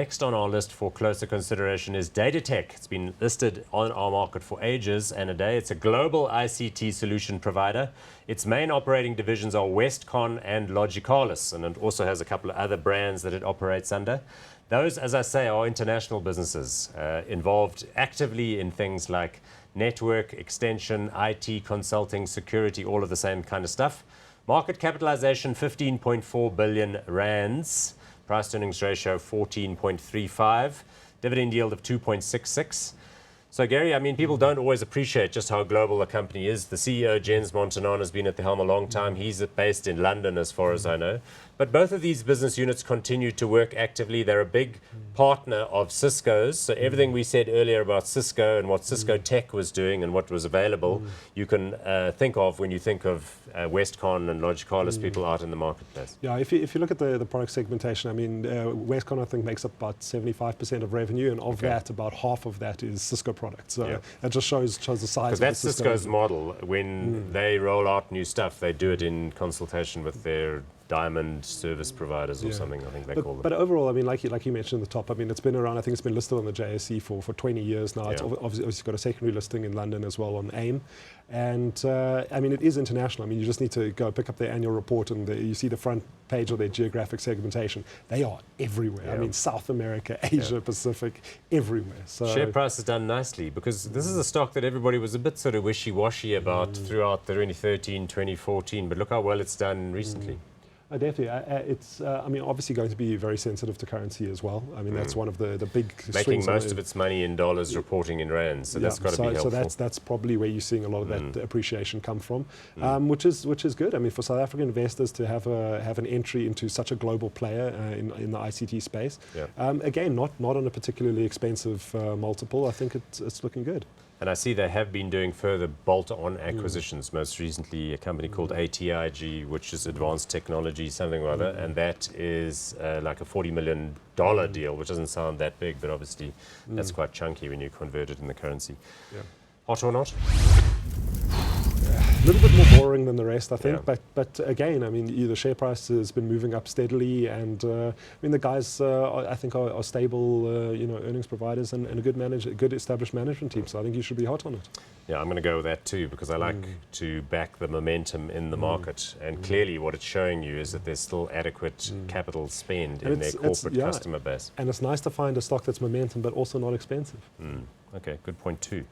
Next on our list for closer consideration is Datatec. It's been listed on our market for ages and a day. It's a global ICT solution provider. Its main operating divisions are Westcon and Logicalis, and it also has a couple of other brands that it operates under. Those, as I say, are international businesses involved actively in things like network, extension, IT, consulting, security, all of the same kind of stuff. Market capitalization, 15.4 billion rands. Price to earnings ratio, 14.35. Dividend yield of 2.66. So, Gary, I mean, people don't always appreciate just how global a company is. The CEO, Jens Montanan, has been at the helm a long time. He's based in London, as far as I know. But both of these business units continue to work actively. They're a big partner of Cisco's. So everything we said earlier about Cisco and what Cisco Tech was doing and what was available, you can think of when you think of Westcon and Logicalis people out in the marketplace. Yeah, if you look at the product segmentation, I mean, Westcon, I think, makes up about 75% of revenue, and of that, about half of that is Cisco products. So it just shows the size of that's Cisco. Cisco's model. When they roll out new stuff, they do it in consultation with their diamond service providers or something, I think they call them. But overall, I mean, like you mentioned at the top, I mean, it's been around, I think it's been listed on the JSE for 20 years now. It's obviously got a secondary listing in London as well on AIM. And I mean, it is international. I mean, you just need to go pick up their annual report and you see the front page of their geographic segmentation. They are everywhere. I mean, South America, Asia, Pacific, everywhere. So share price has done nicely because this is a stock that everybody was a bit sort of wishy-washy about throughout the 2013, 2014, but look how well it's done recently. Definitely. It's, I mean, obviously going to be very sensitive to currency as well. I mean, that's one of the big making most of its money in dollars, reporting in rands, so that's got to be helpful. So that's probably where you're seeing a lot of that appreciation come from, which is good. I mean, for South African investors to have an entry into such a global player in the ICT space, again, not on a particularly expensive multiple. I think it's looking good. And I see they have been doing further bolt-on acquisitions, most recently a company called ATIG, which is Advanced Technology, something or other, and that is like a $40 million deal, which doesn't sound that big, but obviously that's quite chunky when you convert it in the currency. Hot or not? A little bit more boring than the rest, I think, but again, I mean, the share price has been moving up steadily, and I mean, the guys, I think, are stable, earnings providers and a good established management team. So I think you should be hot on it. Yeah, I'm going to go with that too, because I like to back the momentum in the market, and clearly what it's showing you is that there's still adequate capital spend in their corporate customer base. And it's nice to find a stock that's momentum, but also not expensive. Okay, good point too.